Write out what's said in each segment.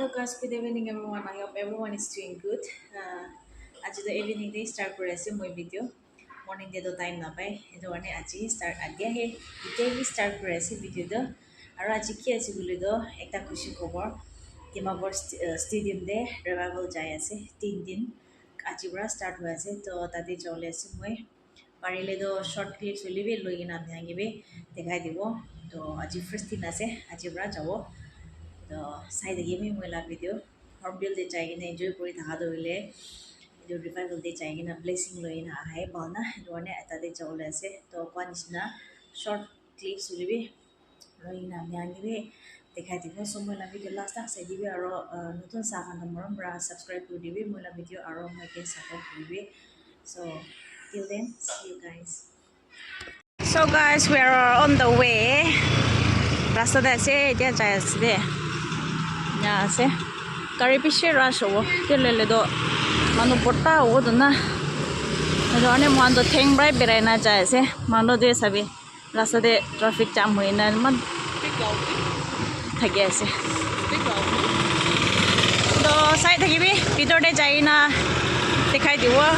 Hello guys, good evening everyone. I hope everyone is doing good. আজি the evening day start কৰি আছে মই ভিডিঅ' মৰ্নিং ডে তো টাইম নাপায় সেইটো কাৰণে আজি ষ্টাৰ্ট আদিয়াহে এতিয়াই ষ্টাৰ্ট কৰি আছে ভিডিঅ'টো আৰু আজি কি আছে বুলি তো এটা খুশি খবৰ ডিমাপুৰ ষ্টেডিয়াম দে ৰিভাইভেল যাই আছে 3 দিন আজিৰ পৰা ষ্টাৰ্ট হৈ আছে তো তাতে যাবলৈ আছে মই পাৰিলে তো শৰ্ট ক্লিপ চলিবি লৈ কিনে আপোনালোকে দেখাই দিব তো আজি ফাৰ্ষ্ট দিন আছে আজিৰ পৰা যাব তো চাই থাকিবি মই লা ভিডিঅ' হৰ্বিল দে যাই কিনে এনজয় কৰি থকা দৌৰিলে এইটো ৰিভাইভেল দে যাই কিনে ব্লেছিং লৈ কিনে আহে ভাল না সেইটো কাৰণে এটাতে যাবলৈ আছে তো কোৱা নিচিনা শৰ্ট ক্লিপ চলিবি লৈ কিনে আপোনালোকে দেখাই দিব চ' মই লা ভিডিঅ' লাষ্ট চাই দিবি আৰু নতুন চাহ খানা মৰম পৰা ছাবস্ক্ৰাইব কৰি দিবি মই লা ভিডিঅ' আৰু মোকে ছাপৰ্ট কৰিবি চ' till then see you guys. So guys, we are on the way. Rasta ase etia jai ase de. Ya ase. Gari piche rush ho. Kelele do manu porta ho do na. Rone mando theng brai berai na jai ase. Mando de sabi. Rasta de traffic jam hoina man. Thagi ase. Do sai thagi bi bitor de jai na dikhai dibo.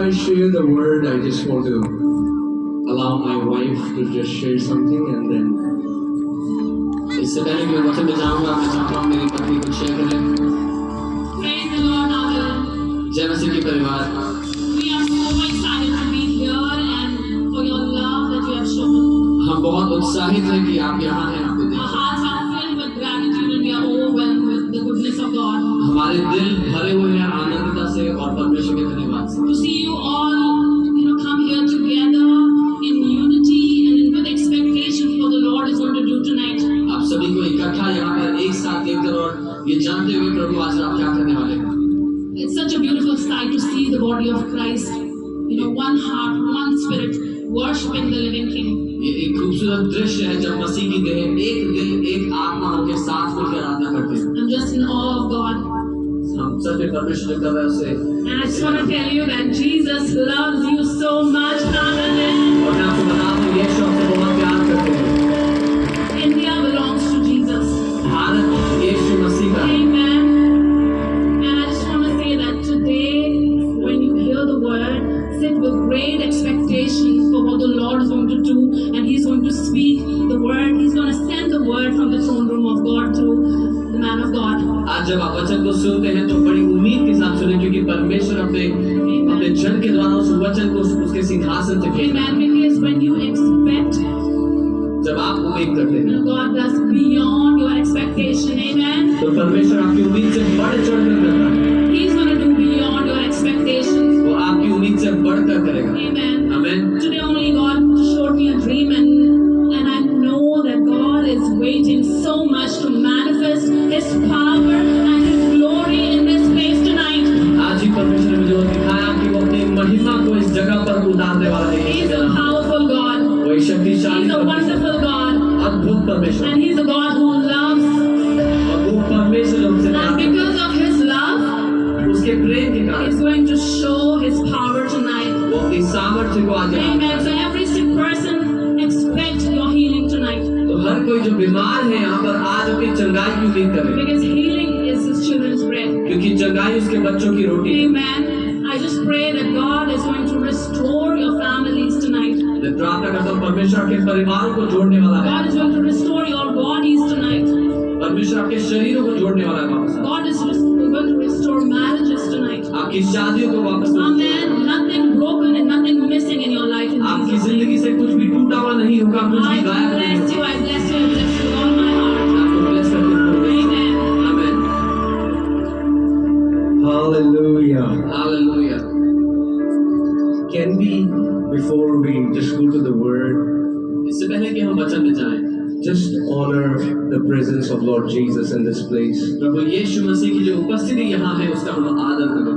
I share the word, I just want to allow my wife to just share something and then. इससे पहले कि मैं वचन में जाऊंगा, मैं चाहता हूँ मेरी पत्नी कुछ शेयर करें। Praise the Lord, our जय मसीह के परिवार। We are so excited to be here and for your love that you have shown. हम बहुत उत्साहित हैं कि आप यहाँ हैं, आपको Our देख। hearts are filled with gratitude and we are overwhelmed with the goodness of God. हमारे दिल भरे हुए हैं आनंदता से और परमेश्वर के धन्यवाद से। To see you all, come here together in unity and with expectation for the Lord is going to do tonight. आप सभी को इकट्ठा यहाँ पर एक साथ देखकर और ये जानते हुए प्रभु आज आप क्या करने वाले हैं। It's such a beautiful sight to see the body of Christ, one heart, one spirit, worshiping the living King. ये एक खूबसूरत दृश्य है जब मसीह की देह एक दिल एक आत्मा होकर साथ मिलकर आराधना करते हैं। I'm just in awe of God. हम सच में परमेश्वर कर रहे हैं उसे। And I just want to tell you that Jesus loves you so much. Amen. और मैं आपको बता दूं यीशु आपसे बहुत प्यार करते हैं। India belongs to Jesus. Bharat यीशु मसीह का। Amen. And I just want to say that today, when you hear the word, sit with great expectation for what the Lord is going to do, and He's going to speak the word. He's going to send the word from the throne room of God through the man of God. आज जब आप वचन को सुनते हैं तो बड़ी उम्मीद के साथ सुने क्योंकि परमेश्वर अपने जन के द्वारा उस वचन को उसके सिंहासन से भेजा। Amen. Because when you expect, जब आप उम्मीद करते हैं God does beyond your expectation. Amen. तो परमेश्वर आपकी उम्मीद से बढ़ चढ़कर करता है। He's going to do beyond your expectations. वो आपकी उम्मीद से बढ़कर करेगा। Amen. आमीन। Today only God showed me a dream and I know that God is waiting so much to manifest His power and His glory in this place tonight. आज ही परमेश्वर ने मुझे वो दिखाया कि वो अपनी महिमा को इस जगह पर उतारने वाला है। He's a powerful God. वो एक शक्तिशाली He's a परमेश्वर, wonderful God. अद्भुत परमेश्वर, And He's a God who loves. और वो परमेश्वर हमसे प्यार And करता because of His love, है। उसके प्रेम के कारण He's going to show His power tonight. वो अपनी सामर्थ्य को आज Amen. So every sick person, expect your healing tonight. तो हर कोई जो बीमार है यहाँ पर आज अपनी चंगाई की उम्मीद करे Because healing is His children's bread. क्योंकि चंगाई उसके बच्चों की रोटी है। Amen. I just pray that God is going to restore your families tonight. मैं प्रार्थना करता हूँ परमेश्वर आपके परिवारों को जोड़ने वाला है। God is going to restore your bodies tonight. परमेश्वर आपके शरीरों को जोड़ने वाला है वापस। God is going to restore marriages tonight. आपकी शादियों को वापस। Amen. Nothing broken and nothing missing in your life. In आपकी Jesus' name. जिंदगी से कुछ भी टूटा हुआ नहीं होगा, कुछ I भी गायब नहीं bless you. होगा। I bless you. I bless you with all my heart. आपको bless करके पूर्ण। Amen. आमीन। Hallelujah. Hallelujah. Can we, before we just go to the word, इससे पहले कि हम वचन में जाएं, just honor the presence of Lord Jesus in this place? प्रभु यीशु मसीह की जो उपस्थिति यहाँ है उसका हम आदर करें।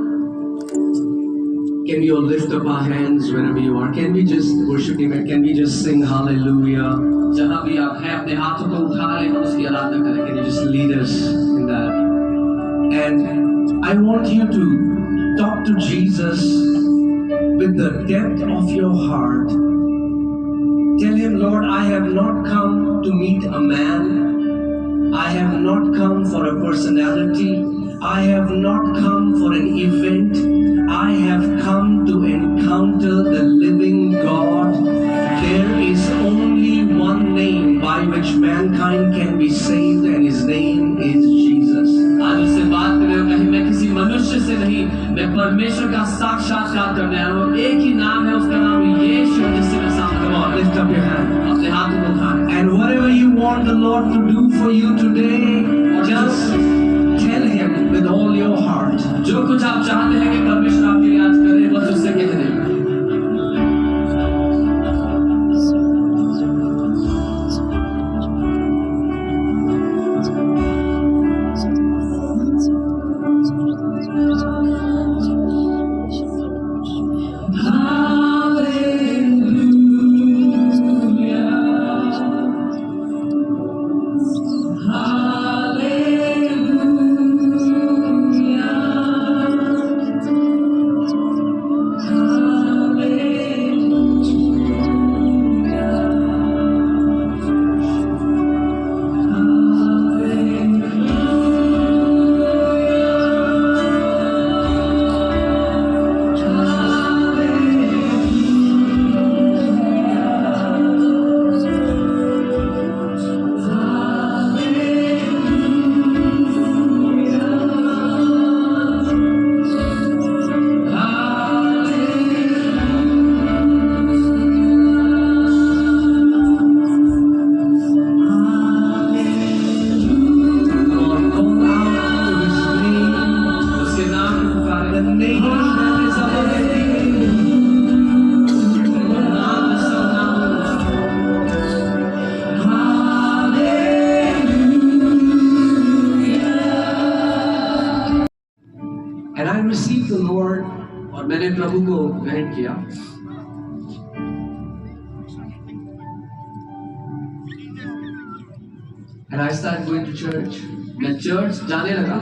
Can we all lift up our hands wherever you are? Can we just worship Him and can we just sing Hallelujah? जहाँ भी आप हैं अपने हाथों को उठा लें और उसकी आराधना करें। Can you just lead us in that? And I want you to talk to Jesus with the depth of your heart. Tell Him, Lord, I have not come to meet a man. I have not come for a personality. I have not come for an event. I have come to encounter the living God. There is only one name by which mankind can be saved, and His name is Jesus. आज उससे बात करें और कहें मैं किसी मनुष्य से नहीं, मैं परमेश्वर का साक्षात्कार करने आया हूँ। एक ही नाम है, उसका नाम यीशु है जिससे मैं सामने Come on, lift up your hand. अपने हाथों को उठाएं। And whatever you want the Lord to do for you today, just tell Him with all your heart. जो कुछ आप चाहते हैं कि परमेश्वर आपके लिए आज करे, बस उससे कह दें। Hallelujah. received the Lord, और मैंने प्रभु को ग्रहण किया, and I started going to church. मैं चर्च जाने लगा,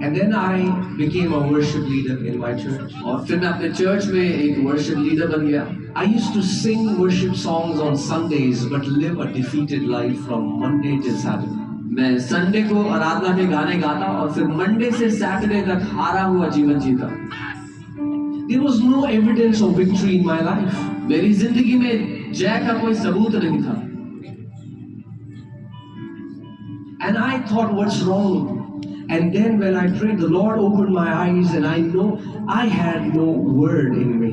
And then I became a worship leader in my church. और फिर मैं अपने चर्च में एक वर्शिप लीडर बन गया। I used to sing worship songs on Sundays, but live a defeated life from Monday till Saturday. मैं संडे को आराधना के गाने गाता और फिर मंडे से सैटरडे तक हारा हुआ जीवन जीता। There was no evidence of victory in my life. मेरी जिंदगी में जय का कोई सबूत नहीं था। And I thought, what's wrong? And then when I prayed, the Lord opened my eyes and I know I had no word in me.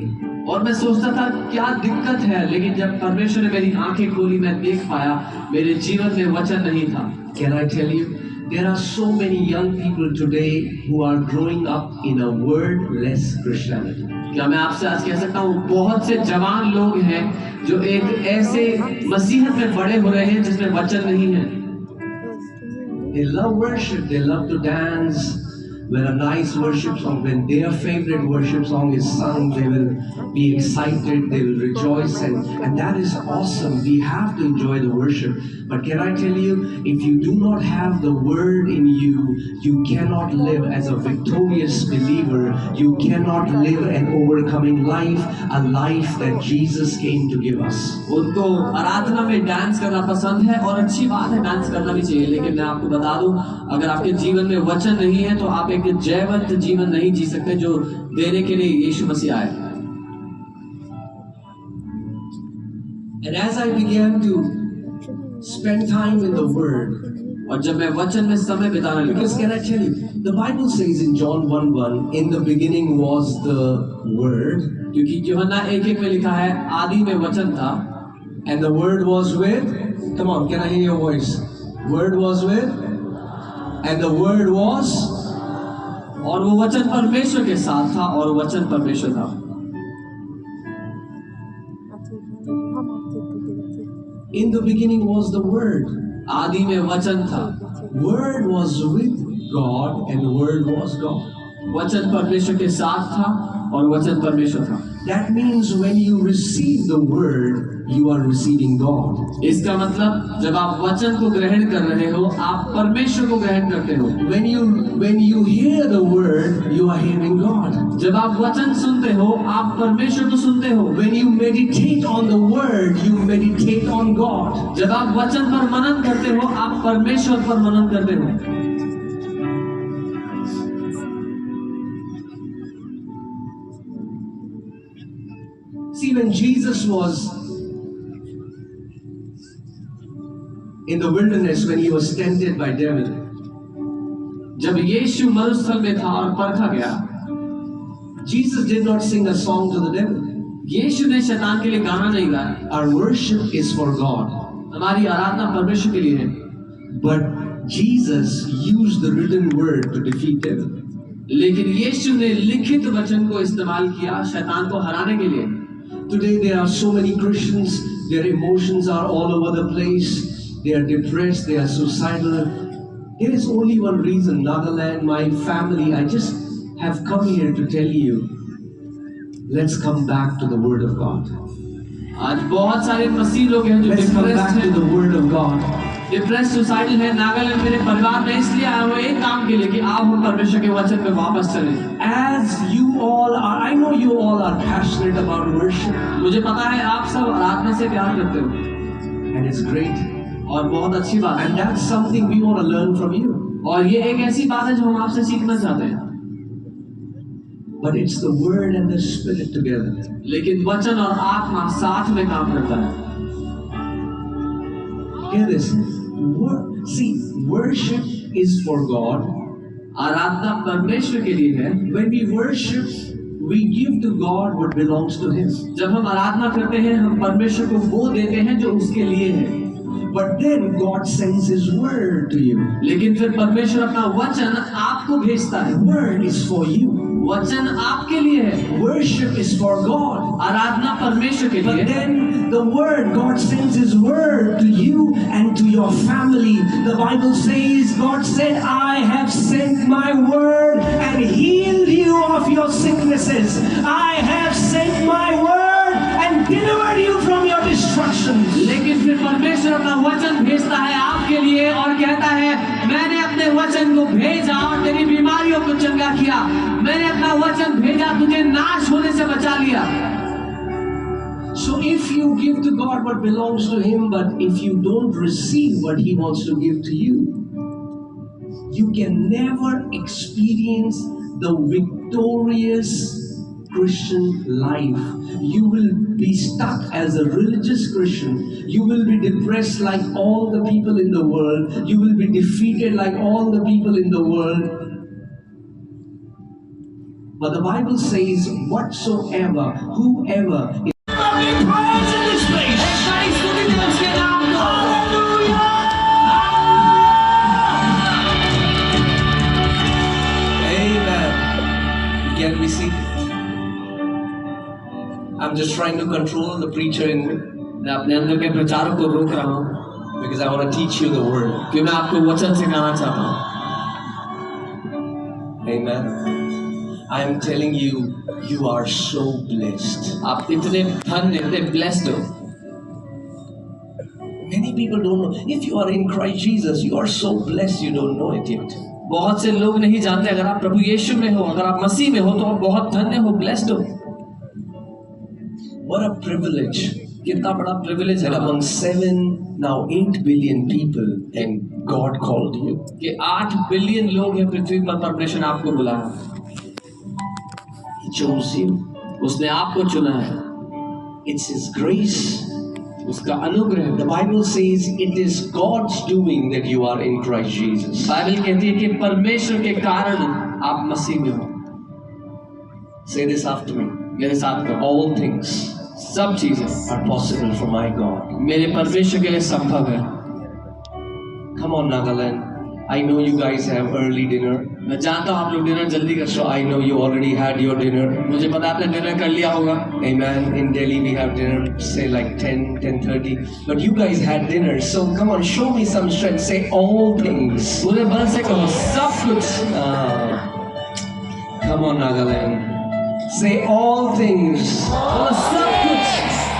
और मैं सोचता था क्या दिक्कत है, लेकिन जब परमेश्वर ने मेरी आंखें खोली, मैं देख पाया मेरे जीवन में वचन नहीं था। Can I tell you, there are so many young people today who are growing up in a wordless Christianity. क्या मैं आपसे आज कह सकता हूँ, बहुत से जवान लोग हैं जो एक ऐसे मसीहत में बड़े हो रहे हैं जिसमें वचन नहीं है। They love worship, they love to dance. When a nice worship song, when their favorite worship song is sung, they will be excited, they will rejoice, and that is awesome. We have to enjoy the worship. But can I tell you, if you do not have the word in you, you cannot live as a victorious believer. You cannot live an overcoming life, a life that Jesus came to give us. उनको आराधना में dance करना पसंद है और अच्छी बात है, dance करना भी चाहिए, लेकिन मैं आपको बता दूं, अगर आपके जीवन में वचन नहीं है तो आप एक जयवंत जीवन नहीं जी सकते जो देने के लिए यीशु मसीह आए। And as I began to spend time in the Word, और जब मैं वचन में समय बिताने लगा, because can I tell you, the Bible says in John 1:1, in the beginning was the Word, क्योंकि यूहन्ना 1:1 में लिखा है आदि में वचन था, and the Word was with, come on, can I hear your voice? Word was with, and the Word was, और वो वचन परमेश्वर के साथ था और वचन परमेश्वर था। in the beginning was the Word. आदि में वचन था, Word was with God, and the Word was God. वचन परमेश्वर के साथ था और वचन परमेश्वर था। That means when you receive the Word, you are receiving God. इसका मतलब जब आप वचन को ग्रहण कर रहे हो, आप परमेश्वर को ग्रहण करते हो। When you hear the Word, you are hearing God. जब आप वचन सुनते हो, आप परमेश्वर को सुनते हो। When you meditate on the Word, you meditate on God. जब आप वचन पर मनन करते हो, आप परमेश्वर पर मनन करते हो। See, when Jesus was in the wilderness, when he was tempted by devil, जब यीशु मरुस्थल में था और परखा गया, Jesus did not sing a song to the devil. यीशु ने शैतान के लिए गाना नहीं गाया। Our worship is for God. हमारी आराधना परमेश्वर के लिए है। But Jesus used the written word to defeat devil. लेकिन यीशु ने लिखित वचन को इस्तेमाल किया शैतान को हराने के लिए। Today there are so many Christians, their emotions are all over the place. They are depressed, they are suicidal. There is only one reason, Nagaland, my family, I just have come here to tell you, let's come back to the Word of God. आज बहुत सारे मसीह लोग हैं जो Let's come depressed back to the हैं, Word of God. Depressed suicidal है। नागालैंड मेरे परिवार में इसलिए आए हुए एक काम के लिए कि आप हम परमेश्वर के वचन पे वापस चलें। As you all are, I know you all are passionate about worship, मुझे पता है आप सब आराधना से प्यार करते हो and it's great. और बहुत अच्छी बात And है, that's something we want to learn from you. और ये एक ऐसी बात है जो हम आपसे सीखना चाहते हैं। But it's the Word and the Spirit together. लेकिन वचन और आत्मा साथ में काम करता है। Hear this. See, worship is for God. आराधना परमेश्वर के लिए है। When we worship, we give to God what belongs to Him. जब हम आराधना करते हैं, हम परमेश्वर को वो देते हैं जो उसके लिए है। But then God sends His word to you. लेकिन फिर परमेश्वर अपना वचन आपको भेजता है। Word is for you. वचन आपके लिए है। Worship is for God. आराधना परमेश्वर के But लिए। then the word, God sends His word to you and to your family. The Bible says, God said, I have sent my word and and healed you of your sicknesses. I have sent my word and delivered you from your destructions. लेकिन फिर परमेश्वर अपना वचन भेजता है आपके लिए और कहता है मैंने अपने वचन को भेजा और तेरी बीमारियों को चंगा किया। मैंने अपना वचन भेजा तुझे नाश होने से बचा लिया। So if you give to God what belongs to Him, but if you don't receive what He wants to give to you, you can never experience the victorious Christian life. You will be stuck as a religious Christian. You will be depressed like all the people in the world. You will be defeated like all the people in the world. But the Bible says, whatsoever, whoever is praise in this place. Hallelujah! Amen. Can we see? I'm just trying to control the preacher in me. मैं अपने अंदर के प्रचारक को रोक रहा हूँ Because I want to teach you the word. कि मैं आपको वचन सिखाना चाहता हूँ। Amen. I am telling you, you are so blessed. आप इतने धन्य इतने blessed हो। Many people don't know. If you are in Christ Jesus, you are so blessed you don't know it yet. बहुत से लोग नहीं जानते अगर आप प्रभु यीशु में हो, अगर आप मसीह में हो तो आप बहुत धन्य हो, blessed हो। What a privilege. कितना बड़ा privilege है That among 7, now 8 billion people, and God called you. कि 8 बिलियन लोग हैं पृथ्वी पर, परमेश्वर ने आपको बुलाया। He chose you. उसने आपको चुना है। It's His grace. उसका अनुग्रह है। The Bible says it is God's doing that you are in Christ Jesus. Bible कहती है कि परमेश्वर के कारण आप मसीह में हो। Say this after me. मेरे साथ करो। All things सब चीजें are possible for my God. मेरे परमेश्वर के लिए संभव है। Come on, Nagaland. I know you guys have early dinner. मैं जानता हूँ आप लोग डिनर जल्दी कर So I know you already had your dinner. मुझे पता है आपने डिनर कर लिया होगा। Amen. In Delhi we have dinner, say like 10, 10:30. But you guys had dinner. So come on, show me some strength. Say all things. पूरे बल से कहो सब कुछ। Come on, Nagaland. Say all things. बोलो सब कुछ।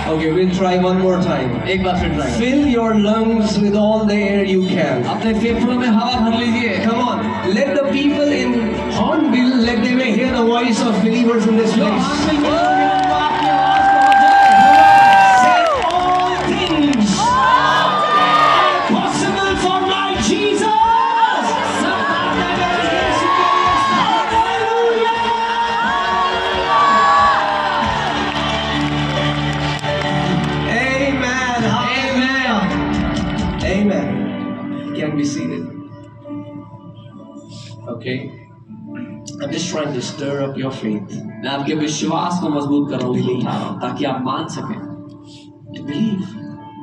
Okay, we'll try one more time. एक बार फिर try. Fill your lungs with all the air you can. अपने फेफड़ों में हवा भर लीजिए। Come on, let the people in Hornbill, let them hear the voice of believers in this place. Say all things are possible for my Jesus. Hallelujah. Amen. Amen. Amen. Can be seated. Okay. I'm just trying to stir up your faith. मैं आपके विश्वास को मजबूत कर रहा हूँ ताकि आप मान सकें, To believe.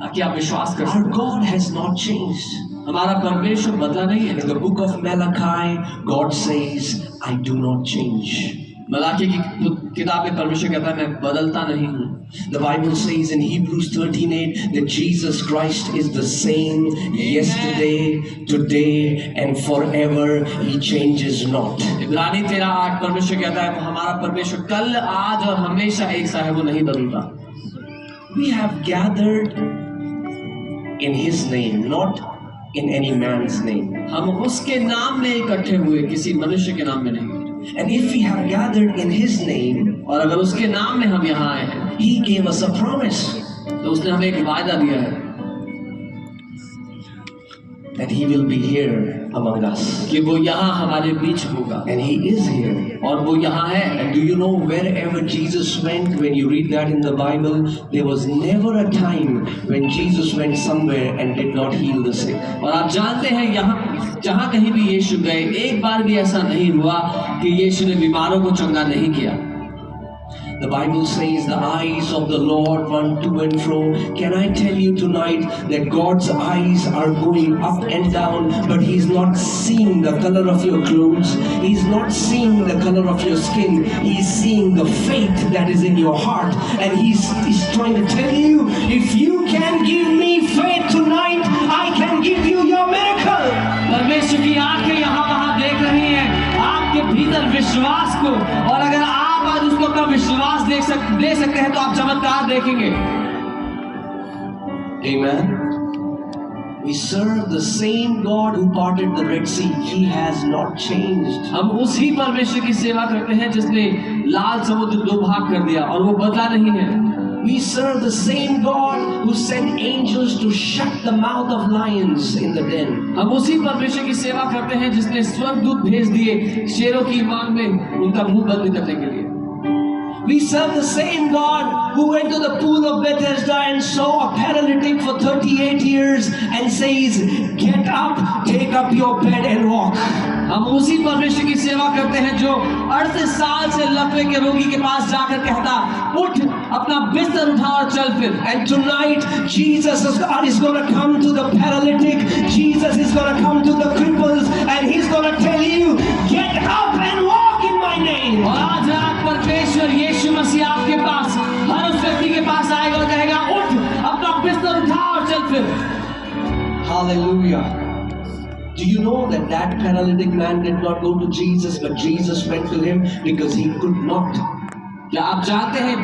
ताकि आप विश्वास कर Our सकें। God has not changed. हमारा परमेश्वर बदला नहीं In है। the book of Malachi, God says, I do not change. Malachi की किताब में परमेश्वर कहता है मैं बदलता नहीं हूँ। The Bible says in Hebrews 13:8 that Jesus Christ is the same yesterday, today, and forever. He changes not. इब्रानी 13:8 परमेश्वर कहता है हमारा परमेश्वर कल, आज और हमेशा एक सा है, वो नहीं बदलता। We have gathered in His name, not in any man's name. हम उसके नाम में इकट्ठे हुए, किसी मनुष्य के नाम में नहीं। And if we have gathered in His name, और अगर उसके नाम में हम यहाँ आए हैं He gave us a promise तो उसने हमें एक वायदा दिया है that He will be here among us. कि वो यहाँ हमारे बीच होगा, And He is here. और वो यहाँ है। And do you know wherever Jesus went, when you read that in the Bible, there was never a time when Jesus went somewhere and did not heal the sick. और आप जानते हैं यहाँ जहाँ कहीं भी यीशु गए, एक बार भी ऐसा नहीं हुआ कि यीशु ने बीमारों को चंगा नहीं किया। The Bible says the eyes of the Lord run to and fro. Can I tell you tonight that God's eyes are going up and down, but He's not seeing the color of your clothes. He's not seeing the color of your skin. He's seeing the faith that is in your heart. And He's trying to tell you, if you can give me faith tonight, I can give you your miracle. परमेश्वर की आंखें यहाँ वहाँ देख रही हैं, आपके भीतर विश्वास को, और अगर आप आज उसको अपना विश्वास दे सकते हैं तो आप चमत्कार देखेंगे। Amen. We serve the same God who parted the Red Sea. He has not changed. हम उसी परमेश्वर की सेवा करते हैं जिसने लाल समुद्र दो भाग कर दिया और वो बदला नहीं है। We serve the same God who sent angels to shut the mouth of lions in the den. हम उसी परमेश्वर की सेवा करते हैं जिसने स्वर्गदूत भेज दिए शेरों की मांग में उनका मुंह बंद करने के लिए। We serve the same God who went to the pool of Bethesda and saw a paralytic for 38 years and says, "Get up, take up your bed and walk." हम उसी परमेश्वर की सेवा करते हैं जो 38 साल से लकवे के रोगी के पास जाकर कहता, उठ, अपना बिस्तर उठा और चल फिर। And tonight, Jesus is going to come to the paralytic. Jesus is going to come to the cripples, and He's going to tell you, "Get up and walk in my name." और आज रात परमेश्वर यीशु मसीह आपके पास, हर उस व्यक्ति के पास आएगा और कहेगा, उठ, अपना बिस्तर उठा और चल फिर। Hallelujah. Do you know that paralytic man did not go to Jesus, but Jesus went to him because he could not? क्या आप जानते हैं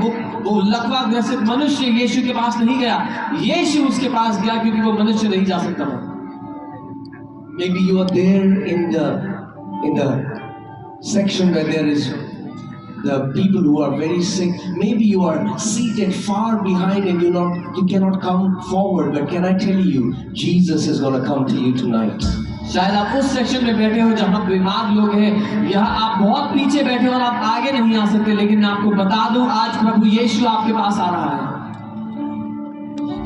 वो लकवा ग्रसित मनुष्य यीशु के पास नहीं गया, यीशु उसके पास गया क्योंकि वो मनुष्य नहीं जा सकता था। Maybe you are there in the section where there is the people who are very sick. Maybe you are seated far behind and you cannot come forward. But can I tell you, Jesus is going to come to you tonight. शायद आप उस section में बैठे हो जहां बीमार लोग हैं, यहाँ आप बहुत पीछे बैठे हो और आप आगे नहीं आ सकते, लेकिन मैं आपको बता दूं आज प्रभु यीशु आपके पास आ रहा है।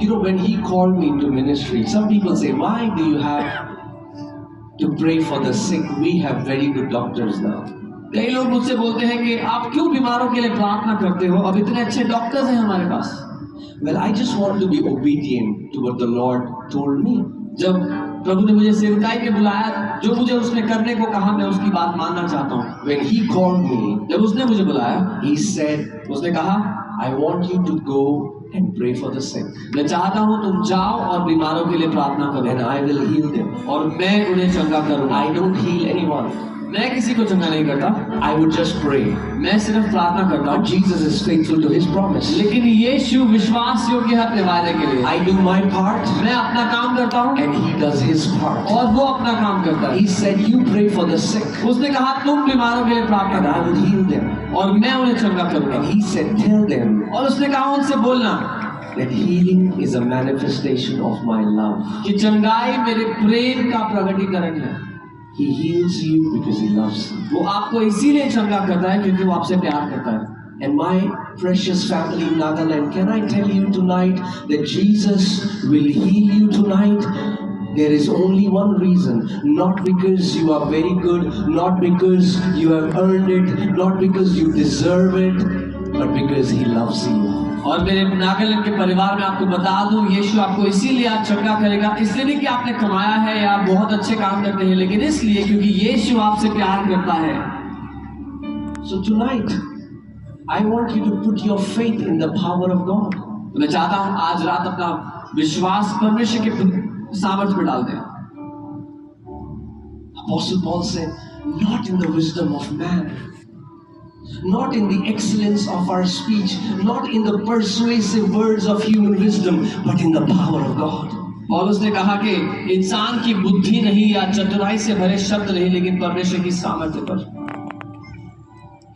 You know, when He called me into ministry, some people say, "Why do you have to pray for the sick? We have very good doctors now." कई लोग मुझसे बोलते हैं कि आप क्यों बीमारों के लिए प्रार्थना करते हो, अब इतने अच्छे डॉक्टर्स हैं हमारे पास। Well, I just want to be obedient to what the Lord told me. जब प्रभु ने मुझे सेवकाई में बुलाया, जो मुझे उसने करने को कहा, मैं उसकी बात मानना चाहता हूँ। When He called me, जब उसने मुझे बुलाया, He said, उसने कहा, "I want you to go and pray for the sick, मैं चाहता हूँ तुम जाओ और बीमारों के लिए प्रार्थना करो and I will heal them." और मैं उन्हें चंगा करूँगा। I don't heal anyone. मैं किसी को चंगा नहीं करता, I would just pray. मैं सिर्फ प्रार्थना करता But हूँ। Jesus is faithful to His promise. लेकिन यीशु विश्वास योग्य है अपने वादे के लिए। I do my part, मैं अपना काम करता हूँ and He does His part. और वो अपना काम करता है। He said, "You pray for the sick, उसने कहा तुम बीमारों के लिए प्रार्थना and I करो will heal them." और मैं उन्हें चंगा करूँगा। And He said, "Tell them और उसने कहा उनसे बोलना that healing is a manifestation of my love." कि चंगाई मेरे प्रेम का प्रकटीकरण है। He heals you because He loves you. वो आपको इसीलिए चंगा करता है क्योंकि वो आपसे प्यार करता है। And my precious family in Nagaland, can I tell you tonight that Jesus will heal you tonight? There is only one reason, not because you are very good, not because you have earned it, not because you deserve it, but because He loves you. और मेरे नागालैंड के परिवार में आपको बता दूं, यीशु आपको इसीलिए आज चंगा करेगा, इसलिए नहीं कि आपने कमाया है या आप बहुत अच्छे काम करते हैं, लेकिन इसलिए क्योंकि यीशु आपसे प्यार करता है। So tonight, I want you to put your faith in the power of God. मैं चाहता हूं आज रात अपना विश्वास परमेश्वर के सामर्थ्य में डाल दें। Apostle Paul said, "Not in the wisdom of man, not in the excellence of our speech, not in the persuasive words of human wisdom, but in the power of God." और उसने कहा कि इंसान की बुद्धि नहीं या चतुराई से भरे शब्द नहीं, लेकिन परमेश्वर की सामर्थ्य पर।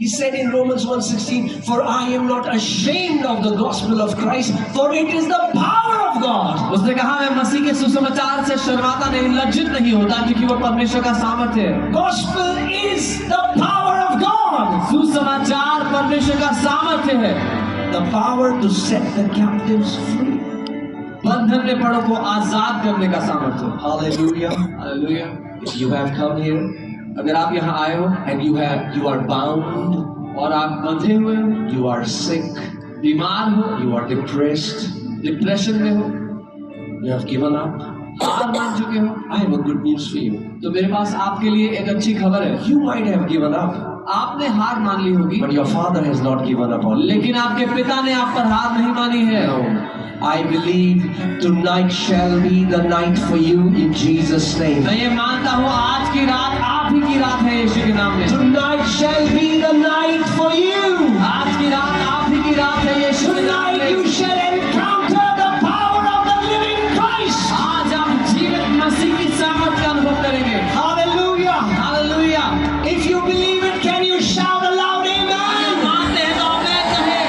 He said in Romans 1:16, "For I am not ashamed of the gospel of Christ, for it is the power of God." उसने कहा मैं मसीह के सुसमाचार से शर्माता नहीं, लज्जित नहीं होता, क्योंकि वो परमेश्वर का सामर्थ्य है। Gospel is the power of God. सुसमाचार परमेश्वर का सामर्थ्य है। The power to set the captives free. बंधन में पड़ों को आजाद करने का सामर्थ्य। Hallelujah. Hallelujah. If you have come here अगर आप यहाँ आए हो and you are bound, और आप बंधे हुए हो, you are sick, बीमार हो, you are depressed, डिप्रेशन में हो, you have given up, हार मान चुके हो, I have a good news for you. तो मेरे पास आपके लिए एक अच्छी खबर है। You might have given up, आपने हार मान ली होगी, but your Father has not given up on you. लेकिन आपके पिता ने आप पर हार नहीं मानी है। No. I believe tonight shall be the night for you in Jesus' name. मैं ये मानता हूँ आज की रात आप आप ही की रात है यीशु के नाम में। Tonight shall be the night for you. आज की रात आप ही की रात है यीशु के नाम Tonight you में। shall encounter the power of the living Christ. आज आप जीवित मसीह की सामर्थ का अनुभव करेंगे। Hallelujah. Hallelujah. If you believe it, can you shout aloud, amen? मानते हैं तो आमीन कहें।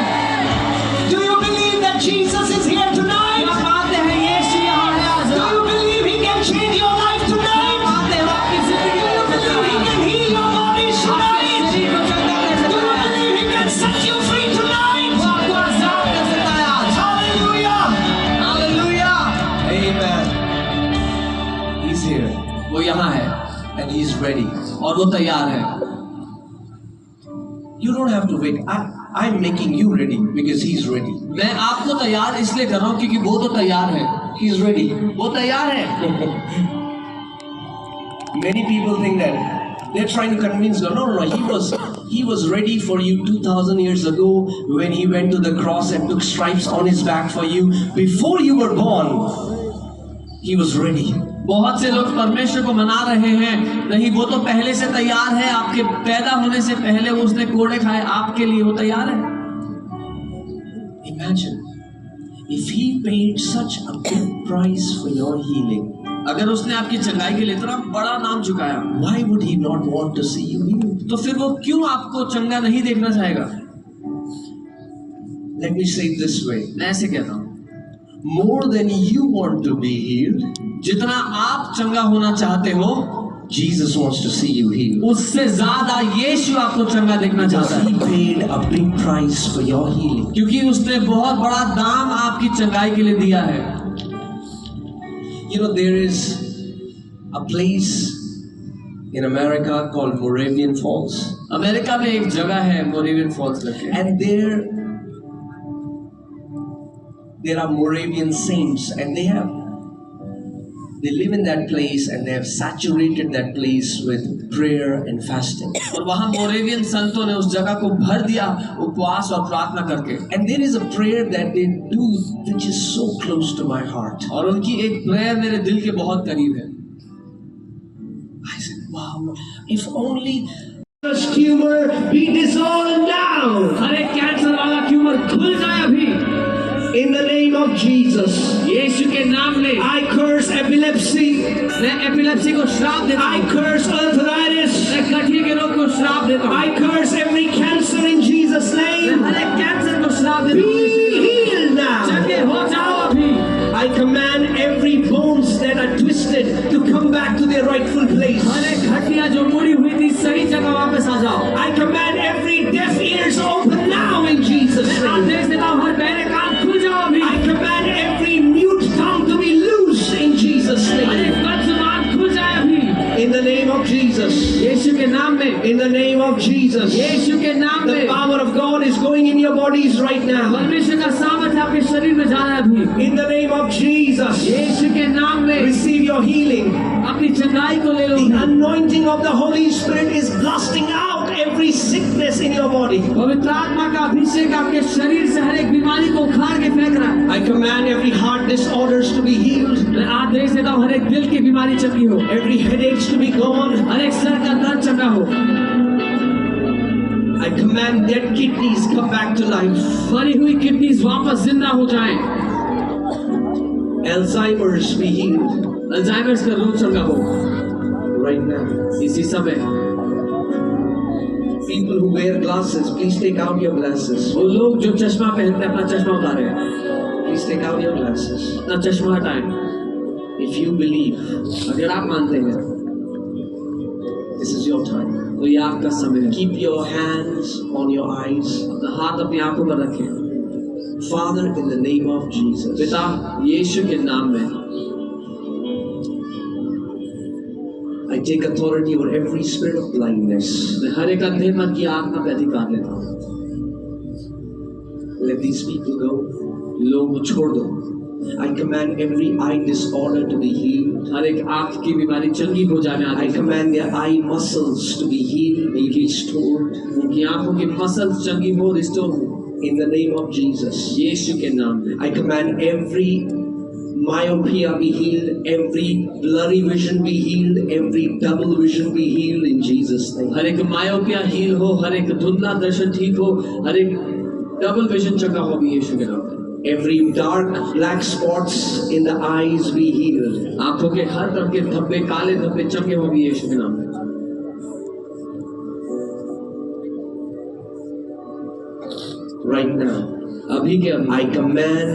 Do you believe that Jesus is here tonight? क्या मानते हैं यीशु यहाँ है आज? Do you believe he can change your life tonight? मानते हैं आपकी जिंदगी Do you को believe he can heal your body आपके tonight? शरीर को चंगा कर Do सकता you है। believe he can set you free tonight? वो आपको आजाद कर सकता है आज। Hallelujah. Hallelujah. Amen. He's here वो यहाँ है and he's ready. और वो तैयार है। You don't have to wait. I'm making you ready because he's ready. मैं आपको तैयार इसलिए कर रहा हूँ क्योंकि वो तो तैयार है। He's ready. वो तैयार है। Many people think that they're trying to convince God. No. He was ready for you 2,000 years ago when he went to the cross and took stripes on his back for you. Before you were born, he was ready. बहुत से लोग परमेश्वर को मना रहे हैं, नहीं वो तो पहले से तैयार है, आपके पैदा होने से पहले उसने कोड़े खाए, आपके लिए वो तैयार है। Imagine if he paid such a big price for your healing. अगर उसने आपकी चंगाई के लिए इतना बड़ा नाम चुकाया, Why would he not want to see you healed? तो फिर वो क्यों आपको चंगा नहीं देखना चाहेगा? Let me say it this way. मैं ऐसे कहता हूँ, More than you want to be healed, जितना आप चंगा होना चाहते हो, Jesus wants to see you healed. उससे ज्यादा यीशु आपको चंगा देखना चाहता He है, paid a big price for your healing. क्योंकि उसने बहुत बड़ा दाम आपकी चंगाई के लिए दिया है। You know, there is a place in America called Moravian Falls, America में एक जगह है मोरेवियन फॉल्स करके, and there are Moravian saints, and they live in that place, and they have saturated that place with prayer and fasting. और वहाँ मोरेवियन संतों ने उस जगह को भर दिया उपवास और प्रार्थना करके। And there is a prayer that they do which is so close to my heart. और उनकी एक प्रेयर मेरे दिल के बहुत करीब है। I said, wow, if only this tumor be dissolved now हर एक कैंसर वाला ट्यूमर खुल जाए अभी in the name of Jesus. यीशु के नाम में। I curse epilepsy. मैं एपिलेप्सी को श्राप देता I हूँ, curse arthritis. मैं गठिया के रोग को श्राप देता हूँ, I curse every cancer in Jesus' मैं name. हर एक कैंसर को श्राप देता Be हूँ। healed now. चंगे हो जाओ अभी। I command every bones that are twisted to come back to their rightful place. हर एक हड्डियाँ जो मुड़ी हुई थी सही जगह वापस आ जाओ। I command every deaf ears open now in Jesus' मैं name. आदेश देता हूँ हर बहरे कान खुल जाओ अभी। I command every mute tongue to be loose in Jesus' her name. एक बद जुबान खुल जाए अभी In the name of Jesus. यीशु के नाम में। In the name of Jesus. यीशु के नाम The में power of God is going in your bodies right now. परमेश्वर का सामर्थ्य आपके शरीर में जा रहा है अभी। In the name of Jesus. यीशु के नाम में Receive your healing. अपनी चंगाई को ले लो। The anointing of the Holy Spirit is blasting out every sickness in your body. पवित्र आत्मा का अभिषेक आपके शरीर से हर एक बीमारी को उखाड़ के फेंक रहा है। I command every heart disorders to be healed. मैं आदेश देता हूँ हर एक दिल की बीमारी चंगी हो, Every headaches to be gone. हर एक सर का दर्द चंगा हो। I command dead kidneys come back to life. मरी हुई किडनीज वापस जिंदा हो जाएं। Alzheimer's be healed अल्जाइमर्स का रोग चंगा हो right now. इसी समय। People who wear glasses, please take out your glasses. वो लोग जो चश्मा पहनते हैं अपना चश्मा उतारें, Please take out your glasses. अपना चश्मा हटाएं। If you believe, अगर आप मानते हैं this is your time. तो ये आपका समय है। Keep your hands on your eyes. अपना हाथ अपनी आंखों पर रखें। Father, in the name of Jesus, पिता यीशु के नाम में I take authority over every spirit of blindness. मैं हर एक अंधेपन की आत्मा पे अधिकार लेता हूँ। Let these people go. लोगों को छोड़ दो। I command every eye disorder to be healed. हर एक आंख की बीमारी चंगी हो जाए। I command their eye muscles to be healed, be restored. उनकी आंखों की मसल चंगी हो, रिस्टोर हो In the name of Jesus. यीशु के नाम में। I command every myopia be healed, every blurry vision be healed, every double vision be healed in Jesus' name. हर एक मायोपिया हील हो, हर एक धुंधला दर्शन ठीक हो, हर एक डबल विजन चंगा हो भी यीशु के नाम में। Every dark black spots in the eyes be healed. आंखों के हर तरफ के धब्बे, काले धब्बे चंगे हो भी यीशु के नाम में। Right now, अभी के अभी I command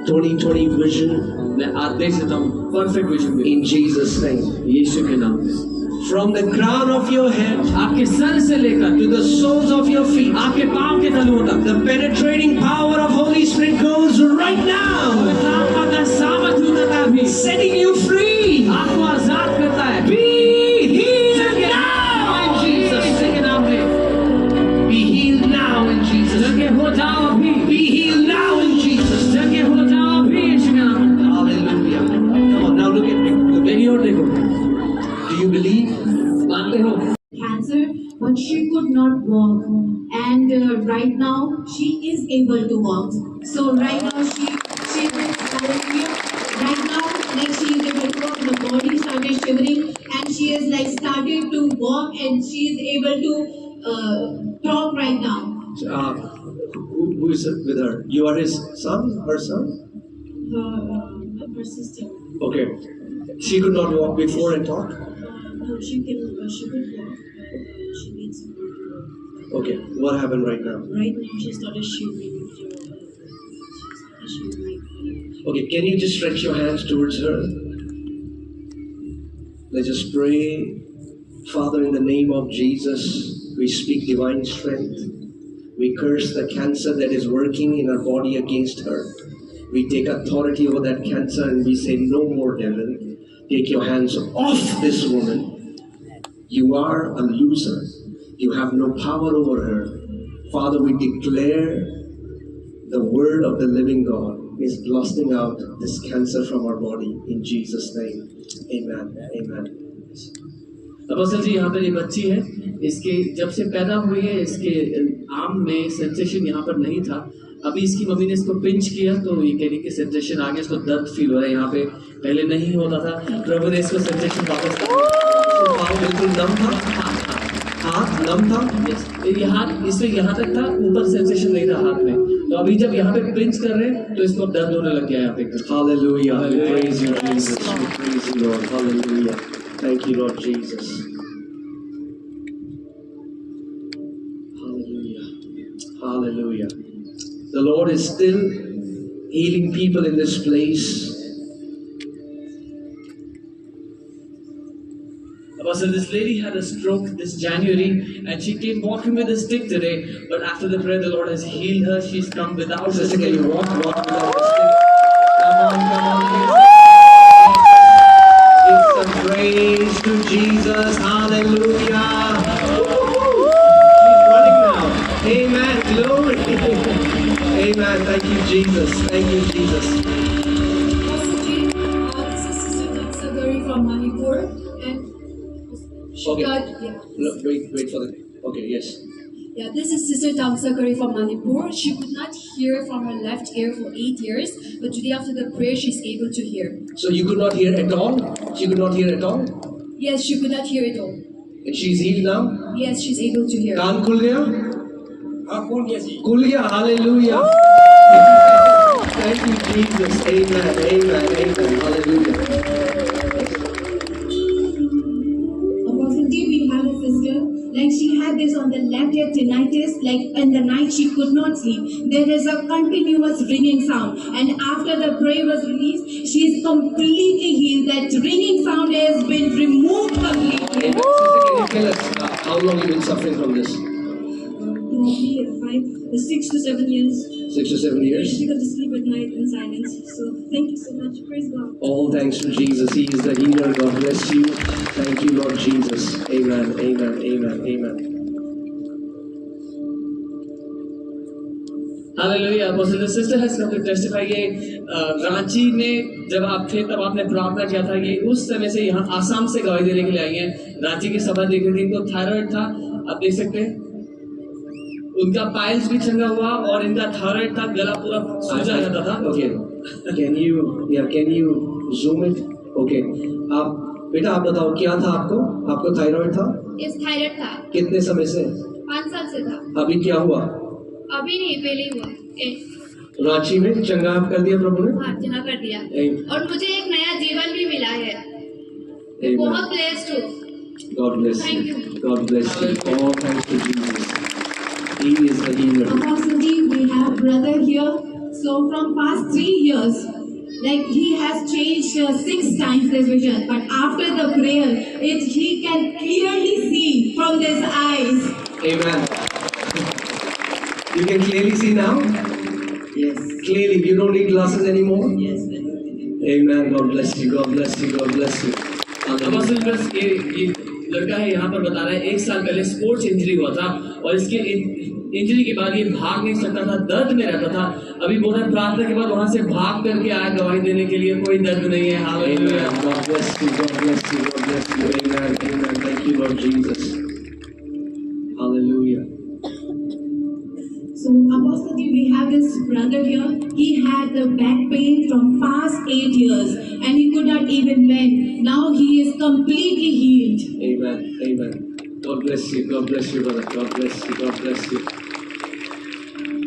2020 vision मैं आदेश देता हूँ perfect vision in Jesus' name. यीशु के नाम में। From the crown of your head आपके सर से लेकर to the soles of your feet, आपके पांव के तलुओं तक the penetrating power of Holy Spirit goes right now, का सामर्थ उतरता है, setting you free. आपको आजाद करता है। Be healed now in Jesus' के नाम में name. Be healed now in Jesus' name. जगह हो जाओ अभी, Be healed now in Jesus' name. जगह हो जाओ अभी यीशु के नाम में। Hallelujah. Come on, now look at me. Look at मेरी ओर देखो, Do you believe? मानते हो? cancer, but she could not walk. And right now, she is able to walk. So right now, she is hallelujah. Right now, like she is able to walk. The body started shivering, and she is like started to walk, and she is able to talk right now. Who is with her? You are his son? Her son? Her sister. Okay. She could not walk before and talk? No, she could walk. She needs more to walk. Okay. What happened right now? Right now, she started shivering. Okay, can you just stretch your hands towards her? Let's just pray. Father, in the name of Jesus, we speak divine strength. We curse the cancer that is working in our body against her. We take authority over that cancer and we say, no more, devil. Take your hands off this woman. You are a loser. You have no power over her. Father, we declare the word of the living God is blasting out this cancer from our body in Jesus' name. Amen. Amen. Apostle ji, यहाँ पर ये बच्ची है, इसके जब से पैदा हुई है इसके आर्म में सेंसेशन यहाँ पर नहीं था। अभी इसकी मम्मी ने इसको पिंच किया तो ये कह रही कि सेंसेशन आ गया, इसको दर्द फील हो रहा है यहाँ पे, पहले नहीं होता था। प्रभु ने इसको सेंसेशन वापस पाँव बिल्कुल नम था, हाथ नम था। ये हाथ इसमें यहाँ तक था, ऊपर सेंसेशन नहीं था हाथ में, तो अभी जब यहाँ पे पिंच कर रहे हैं तो इसको दर्द होने लग गया यहाँ पे। Hallelujah. We praise you, Jesus. We praise you, Lord. Hallelujah. Thank you, Lord Jesus. Hallelujah. Hallelujah. The Lord is still healing people in this place. Apostle, this lady had a stroke this January and she came walking with a stick today, but after the prayer the Lord has healed her. She's come without a Sister, stick. can you walk without a stick? Come on. Give some praise to Jesus. Hallelujah. She's running now. Amen. Glory. Amen. Thank you, Jesus. Thank you, Jesus. This is Sister Daksagari from Manipur, and she Okay. got No, wait for the. Okay, yes. Yeah, this is Sister Daksagari from Manipur. She could not hear from her left ear for 8 years, but today after the prayer, she's able to hear. So you could not hear at all? She could not hear at all? Yes, she could not hear it all. And she's healed now? Yes, she's able to hear. कान खुल गया? खुल गया. Hallelujah. Thank you, Jesus. Amen. Amen. Amen. Hallelujah. Apostle, we have a sister, like she had this on the left ear tinnitus, like in the night she could not sleep. There is a continuous ringing sound, and after the prayer was released, she is completely healed. That ringing sound has been removed completely. Amen. Sister, can you tell us how long you've been suffering from this? Maybe 6 to 7 years. 6 to 7 years? Difficult to sleep at night in silence. So thank you so much. Praise God. All thanks to Jesus. He is the healer. God bless you. Thank you, Lord Jesus. Amen. Amen. Amen. Amen. Hallelujah. Apostle, the sister has come to testify. ये रांची में जब आप थे तब आपने प्रार्थना किया था। ये उस समय से यहाँ आसाम से गवाही देने के लिए आई हैं। रांची की सभा देख रही थी, इनको थायराइड था, आप देख सकते हैं। उनका पाइल्स भी चंगा हुआ और इनका थायराइड था, गला पूरा सूजा रहता था। Okay. Can you zoom it? Okay. आप बेटा आप बताओ क्या था आपको थायराइड था? इस थायराइड था। कितने समय से? 5 साल से था। अभी क्या हुआ? अभी नहीं, पहले ही हुआ। रांची में चंगा कर दिया प्रभु ने? हाँ, चंगा कर दिया। और मुझे एक नया जीवन भी मिला है। बहुत ब्लेस्ड हूँ। God bless Thank you. you. God bless you. All thanks to Jesus. He is the healer. Apostle Ji, we have brother here. So from past 3 years, like he has changed 6 times his vision. But after the prayer, he can clearly see from his eyes. Amen. You can clearly see now? Yes. Clearly. You don't need glasses anymore? Yes. Amen. God bless you. God bless you. God bless you. Apostle बस ये लड़का है यहाँ पर बता रहा है 1 साल पहले स्पोर्ट्स इंजरी हुआ था और इसके इंजरी के बाद ये भाग नहीं सकता था, दर्द में रहता था। अभी बोल रहे प्रार्थना के बाद वहां से भाग करके आया गवाही देने के लिए, कोई दर्द नहीं है। Hallelujah. God bless you. God bless you. God bless you. Amen. Amen. Thank you, Lord Jesus. Hallelujah. So Apostle Ji, we have this brother here. He had the back pain from past 8 years and he could not even bend. Now he is completely healed. Amen. Amen. God bless you. God bless you, brother. God bless you. God bless you.